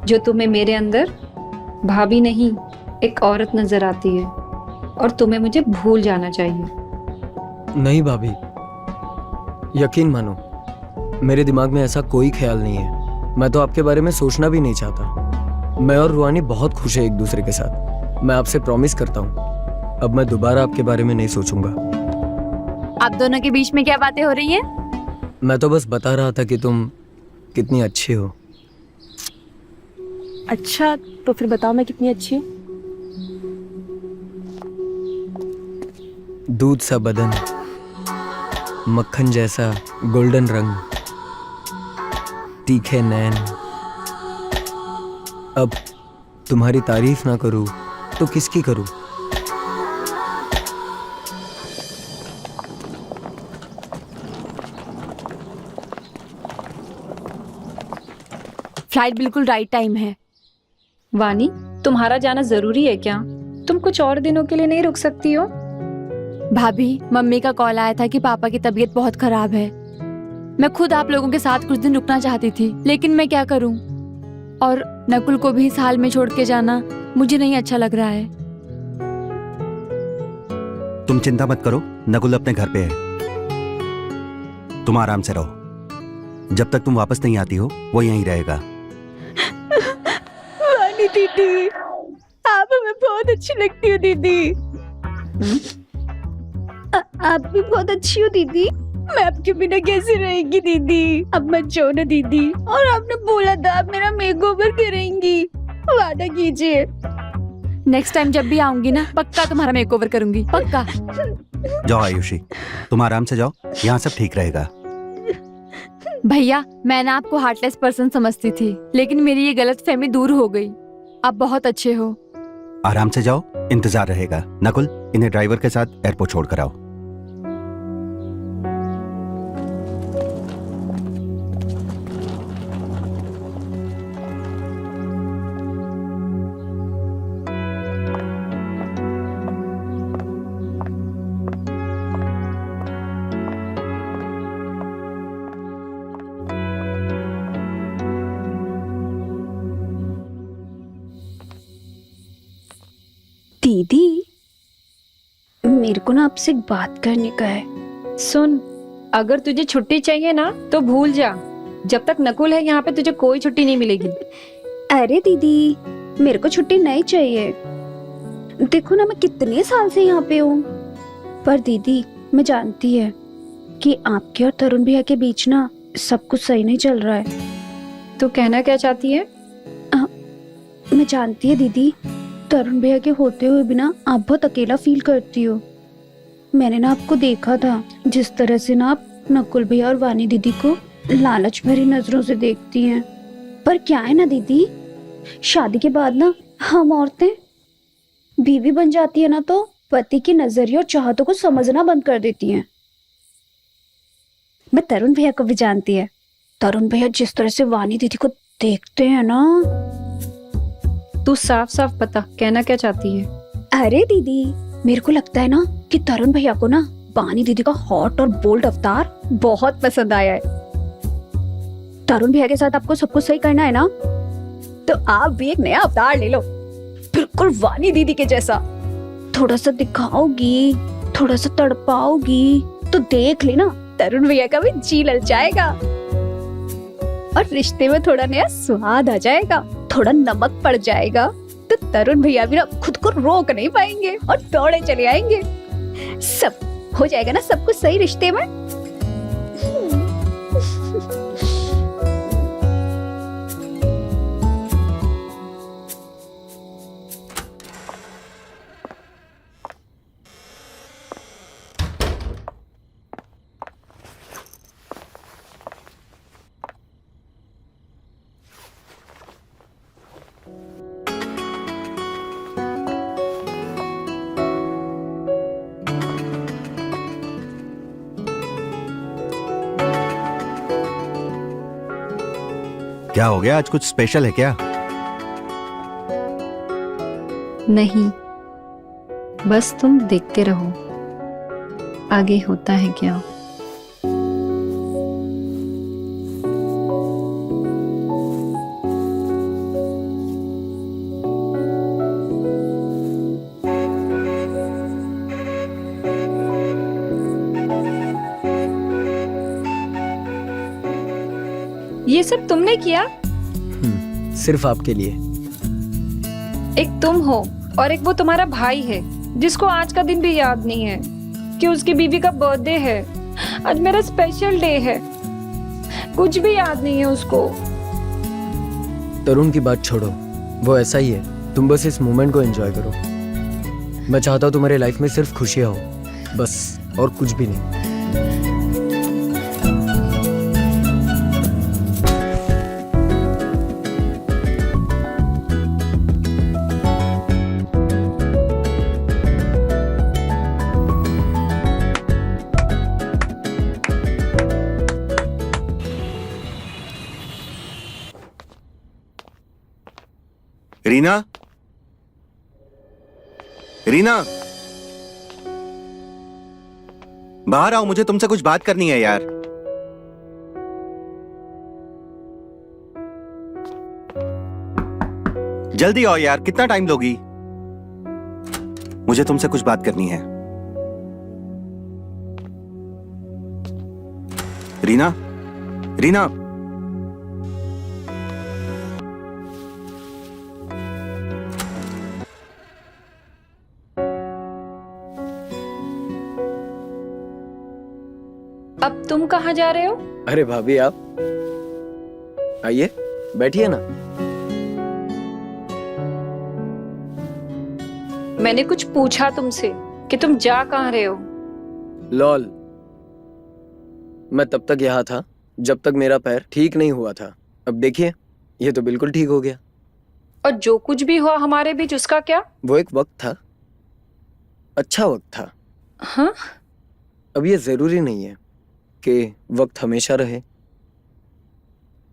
जो तुम्हें मेरे अंदर भाभी नहीं, एक औरत नजर आती है, और तुम्हें मुझे भूल जाना चाहिए। नहीं भाभी, यकीन मानो, मेरे दिमाग में ऐसा कोई ख्याल नहीं है। मैं तो आपके बारे में सोचना भी नहीं चाहता। मैं और रुहानी बहुत खुश है एक दूसरे के साथ। मैं आपसे प्रॉमिस करता हूँ, अब मैं दोबारा आपके बारे में नहीं सोचूंगा। आप दोनों के बीच में क्या बातें हो रही हैं? मैं तो बस बता रहा था कि तुम कितनी अच्छी हो। अच्छा, तो फिर बताओ मैं कितनी अच्छी हूँ? दूध सा बदन, मक्खन जैसा गोल्डन रंग, तीखे नैन। अब तुम्हारी तारीफ ना करूं तो किसकी करूं? फ्लाइट बिल्कुल राइट टाइम है। वानी, तुम्हारा जाना जरूरी है क्या? तुम कुछ और दिनों के लिए नहीं रुक सकती हो? भाभी, मम्मी का कॉल आया था कि पापा की तबीयत बहुत खराब है। मैं खुद आप लोगों के साथ कुछ दिन रुकना चाहती थी, लेकिन मैं क्या करूं? और नकुल को भी इस हाल में छोड़ के जाना मुझे नहीं अच्छा लग रहा है। तुम चिंता मत करो, नकुल अपने घर पे है। तुम आराम से रहो, जब तक तुम वापस नहीं आती हो वो यहीं रहेगा। वानी दीदी, आप हमें बहुत अच्छी लगती हो दीदी। आप भी बहुत अच्छी हो दीदी। मैं आपके बिना कैसे रहेगी दीदी? अब मत जाओ ना दीदी। और आपने बोला था आप मेरा मेकओवर करेंगी, वादा कीजिए। नेक्स्ट टाइम जब भी आऊंगी ना, पक्का तुम्हारा मेकओवर करूंगी, पक्का। जाओ आयुषी, तुम आराम से जाओ, यहाँ सब ठीक रहेगा। भैया, मैं ना आपको हार्टलेस पर्सन समझती थी, लेकिन मेरी ये गलतफहमी दूर हो गई। आप बहुत अच्छे हो। आराम से जाओ, इंतजार रहेगा। नकुल, इन्हें ड्राइवर के साथ एयरपोर्ट छोड़ कर आओ। दीदी, मेरे को ना आपसे एक बात करने का है। सुन, अगर तुझे छुट्टी चाहिए ना तो भूल जा, जब तक नकुल है यहाँ पे तुझे कोई छुट्टी नहीं मिलेगी। अरे दीदी, मेरे को छुट्टी नहीं चाहिए। देखो ना, मैं कितने साल से यहाँ पे हूँ। पर दीदी, मैं जानती है कि आपके और तरुण भैया के बीच ना सब कुछ सही नहीं चल रहा है। तो कहना क्या चाहती है? मैं जानती है दीदी, तरुण भैया के होते हुए भी ना आप बहुत अकेला फील करती हो। मैंने ना आपको देखा था, जिस तरह से ना आप नकुल भैया और वानी दीदी को लालच भरी नजरों से देखती हैं। पर क्या है ना दीदी, शादी के बाद ना हम औरतें बीवी बन जाती है ना तो पति की नजरिए और चाहतों को समझना बंद कर देती हैं। मैं तरुण भैया को भी जानती है। तरुण भैया जिस तरह से वानी दीदी को देखते हैं ना। तू साफ साफ बता, कहना क्या चाहती है? अरे दीदी, मेरे को लगता है ना कि तरुण भैया को ना वानी दीदी का हॉट और बोल्ड अवतार बहुत पसंद आया है। तरुण भैया के साथ आपको सब कुछ सही करना है ना, तो आप भी एक नया अवतार ले लो, बिल्कुल वानी दीदी के जैसा। थोड़ा सा दिखाओगी, थोड़ा सा तड़पाओगी, तो देख लेना तरुण भैया का भी जी लल जाएगा और रिश्ते में थोड़ा नया स्वाद आ जाएगा, थोड़ा नमक पड़ जाएगा, तो तरुण भैया भी ना खुद को रोक नहीं पाएंगे और दौड़े चले आएंगे। सब हो जाएगा ना, सब कुछ सही रिश्ते में। क्या हो गया, आज कुछ स्पेशल है क्या? नहीं, बस तुम देखते रहो आगे होता है क्या। ये सब तुमने किया? सिर्फ आपके लिए। एक तुम हो और एक वो तुम्हारा भाई है, जिसको आज का दिन भी याद नहीं है कि उसकी बीवी का बर्थडे है। आज मेरा स्पेशल डे है, कुछ भी याद नहीं है उसको। तरुण की बात छोड़ो, वो ऐसा ही है, तुम बस इस मोमेंट को एंजॉय करो। मैं चाहता हूँ तुम्हारे लाइफ में सिर्फ खुशियाँ हो, बस, और कुछ भी नहीं। रीना, रीना, बाहर आओ, मुझे तुमसे कुछ बात करनी है यार। जल्दी आओ यार, कितना टाइम लोगी? मुझे तुमसे कुछ बात करनी है। रीना, रीना, अब तुम कहाँ जा रहे हो? अरे भाभी आप आइए, बैठिए ना। मैंने कुछ पूछा तुमसे कि तुम जा कहाँ रहे हो? लॉल, मैं तब तक यहाँ था जब तक मेरा पैर ठीक नहीं हुआ था। अब देखिए, ये तो बिल्कुल ठीक हो गया। और जो कुछ भी हुआ हमारे बीच उसका क्या? वो एक वक्त था, अच्छा वक्त था। हाँ? अब ये जरूरी नहीं है कि वक्त हमेशा रहे।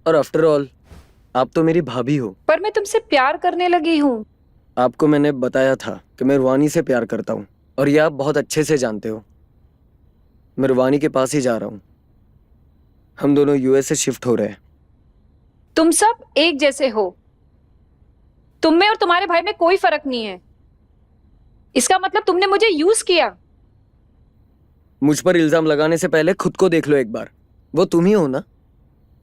और आफ्टर ऑल, आप तो मेरी भाभी हो। पर मैं तुमसे प्यार करने लगी हूँ। आपको मैंने बताया था कि मैं रुवानी से प्यार करता हूँ, और ये आप बहुत अच्छे से जानते हो। मैं रुवानी के पास ही जा रहा हूँ। हम दोनों यूएस से शिफ्ट हो रहे हैं। तुम सब एक जैसे हो। तुम में और तुम्हारे भाई में कोई फर्क नहीं है। इसका मतलब तुमने मुझे यूज किया। मुझ पर इल्जाम लगाने से पहले खुद को देख लो एक बार। वो तुम ही हो ना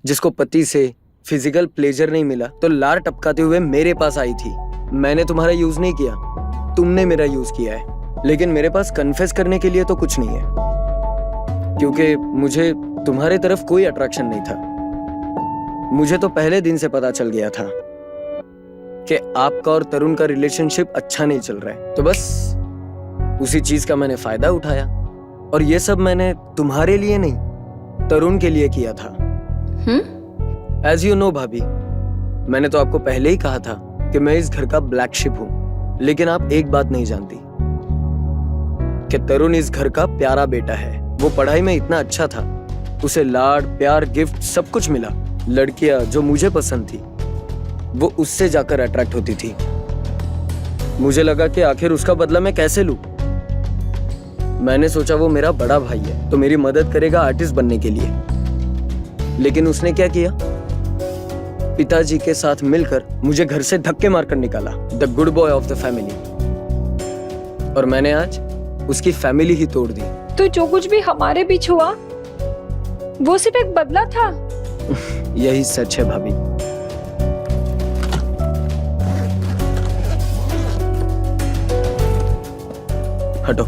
जिसको पति से फिजिकल प्लेजर नहीं मिला तो लार टपकाते हुए मेरे पास आई थी। मैंने तुम्हारा यूज नहीं किया, तुमने मेरा यूज किया है। लेकिन मेरे पास कन्फेस करने के लिए तो कुछ नहीं है, क्योंकि मुझे तुम्हारे तरफ कोई अट्रैक्शन नहीं था। मुझे तो पहले दिन से पता चल गया था कि आपका और तरुण का रिलेशनशिप अच्छा नहीं चल रहा है। तो बस उसी चीज का मैंने फायदा उठाया, और ये सब मैंने तुम्हारे लिए नहीं, तरुण के लिए किया था। एज यू नो भाभी, मैंने तो आपको पहले ही कहा था कि मैं इस घर का ब्लैक शिप हूं। लेकिन आप एक बात नहीं जानती कि तरुण इस घर का प्यारा बेटा है। वो पढ़ाई में इतना अच्छा था, उसे लाड प्यार गिफ्ट सब कुछ मिला। लड़कियां जो मुझे पसंद थी वो उससे जाकर अट्रैक्ट होती थी। मुझे लगा कि आखिर उसका बदला मैं कैसे लूं। मैंने सोचा वो मेरा बड़ा भाई है तो मेरी मदद करेगा आर्टिस्ट बनने के लिए। लेकिन उसने क्या किया, पिताजी के साथ मिलकर मुझे घर से धक्के मारकर निकाला। The good boy of the family. और मैंने आज उसकी फैमिली ही तोड़ दी। तो जो कुछ भी हमारे बीच हुआ वो सिर्फ एक बदला था। यही सच है भाभी। हटो।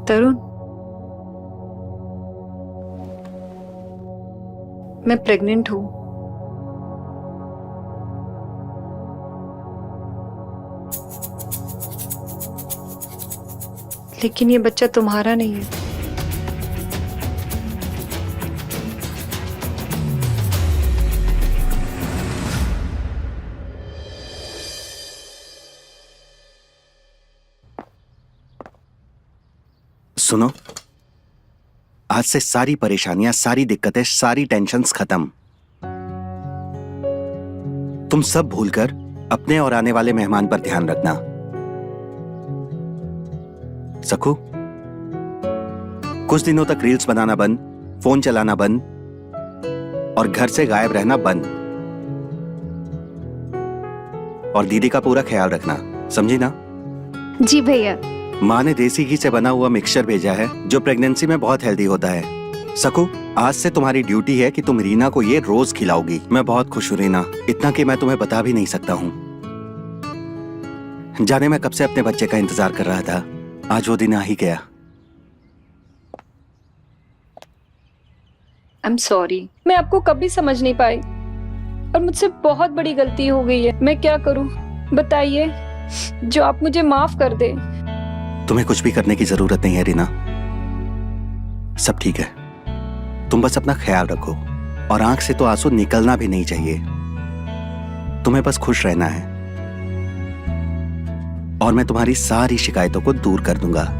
तरुण, मैं प्रेग्नेंट हूँ। लेकिन ये बच्चा तुम्हारा नहीं है। सुनो, आज से सारी परेशानियां, सारी दिक्कतें, सारी टेंशन्स खत्म। तुम सब भूलकर अपने और आने वाले मेहमान पर ध्यान रखना। सखू, कुछ दिनों तक रील्स बनाना बंद, फोन चलाना बंद और घर से गायब रहना बंद। और दीदी का पूरा ख्याल रखना, समझी ना? जी भैया। माँ ने देसी घी से बना हुआ मिक्सचर भेजा है जो प्रेगनेंसी में बहुत हेल्दी होता है। सकू, आज से तुम्हारी ड्यूटी है कि तुम रीना को ये रोज खिलाओगी। मैं बहुत खुश हूँ रीना, इतना कि मैं तुम्हें बता भी नहीं सकता हूँ। जाने मैं कब से अपने बच्चे का इंतजार कर रहा था, आज वो दिन आ ही गया। आई एम सॉरी, मैं आपको कभी समझ नहीं पाई और मुझसे बहुत बड़ी गलती हो गई है। मैं क्या करूं बताइए, जो आप मुझे माफ कर दे। तुम्हें कुछ भी करने की जरूरत नहीं है रीना, सब ठीक है। तुम बस अपना ख्याल रखो और आंख से तो आंसू निकलना भी नहीं चाहिए। तुम्हें बस खुश रहना है और मैं तुम्हारी सारी शिकायतों को दूर कर दूंगा।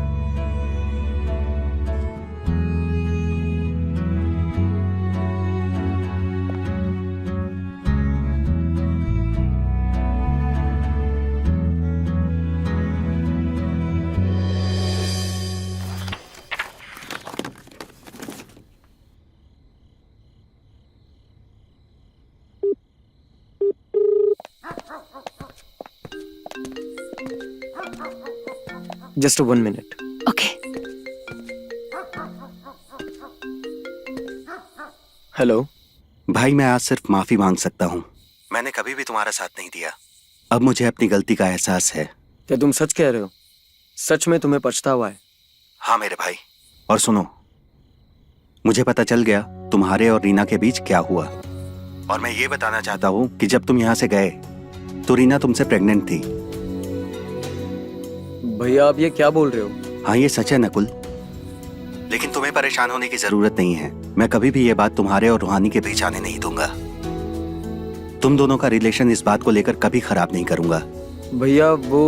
Just 1 minute. ओके। हेलो। भाई मैं आज सिर्फ माफी मांग सकता हूँ। मैंने कभी भी तुम्हारा साथ नहीं दिया। अब मुझे अपनी गलती का एहसास है। क्या तुम सच कह रहे हो? सच में तुम्हें पछतावा है? हाँ मेरे भाई, और सुनो, मुझे पता चल गया तुम्हारे और रीना के बीच क्या हुआ। और मैं ये बताना चाहता हूँ कि जब तुम यहाँ से गए तो रीना तुमसे प्रेग्नेंट थी। भैया आप ये क्या बोल रहे हो? हाँ ये सच है नकुल, लेकिन तुम्हें परेशान होने की जरूरत नहीं है। मैं कभी भी ये बात तुम्हारे और रूहानी के बीच आने नहीं दूंगा। तुम दोनों का रिलेशन इस बात को लेकर कभी खराब नहीं करूंगा। भैया वो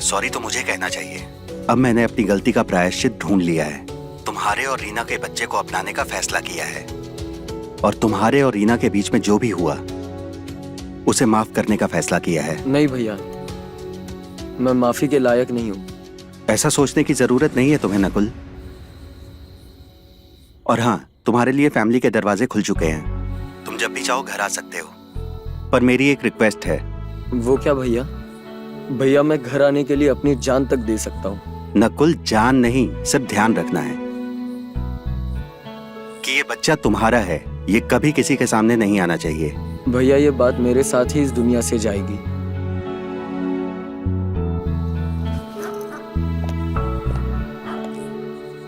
सॉरी तो मुझे कहना चाहिए। अब मैंने अपनी गलती का प्रायश्चित ढूंढ लिया है। तुम्हारे और रीना के बच्चे को अपनाने का फैसला किया है, और तुम्हारे और रीना के बीच में जो भी हुआ उसे माफ करने का फैसला किया है। नहीं भैया, मैं माफी के लायक नहीं हूँ। ऐसा सोचने की जरूरत नहीं है तुम्हें नकुल। और हाँ, तुम्हारे लिए फैमिली के दरवाजे खुल चुके हैं। तुम जब भी चाहो घर आ सकते हो। पर मेरी एक रिक्वेस्ट है। वो क्या भैया? भैया मैं घर आने के लिए अपनी जान तक दे सकता हूँ। नकुल जान नहीं, सिर्फ ध्यान रखना है कि ये बच्चा तुम्हारा है। ये कभी किसी के सामने नहीं आना चाहिए। भैया ये बात मेरे साथ ही इस दुनिया से जाएगी।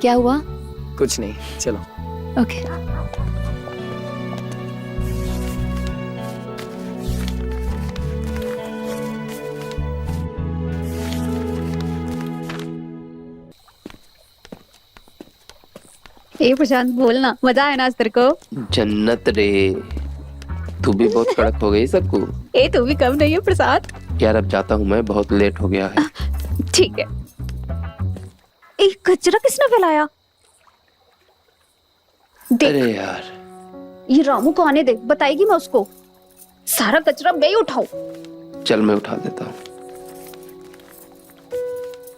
क्या हुआ? कुछ नहीं, चलो। ओके। ए प्रशांत बोलना, मजा आया ना आज तेरे को? जन्नत रे, तू भी बहुत कड़क हो गई सबको। ए तू भी कम नहीं है प्रसाद। यार अब जाता हूँ मैं, बहुत लेट हो गया है। ठीक है। ए कचरा किसने फैलाया? देख, अरे यार, ये रामू को आने दे, बताएगी मैं उसको। सारा कचरा मैं ही उठाऊं। चल मैं उठा देता हूँ।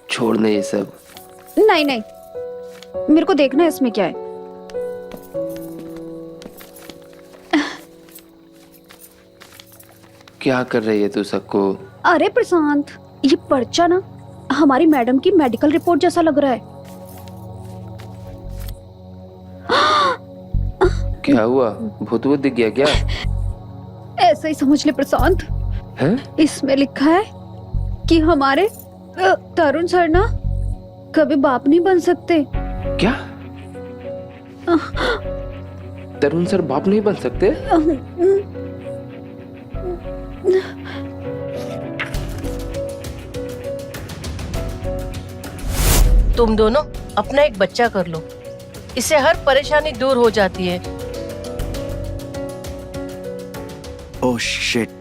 छोड़ दे ये सब। नहीं नहीं, मेरे को देखना है इसमें क्या है। क्या कर रही है तू सबको? अरे प्रशांत, ये पर्चा ना हमारी मैडम की मेडिकल रिपोर्ट जैसा लग रहा है। क्या हुआ? भूत वूत दिख गया क्या? ऐसा ही समझ ले प्रशांत। हैं? इसमें लिखा है कि हमारे तरुण सर ना कभी बाप नहीं बन सकते। क्या? तरुण सर बाप नहीं बन सकते? तुम दोनों अपना एक बच्चा कर लो, इससे हर परेशानी दूर हो जाती है। Oh shit,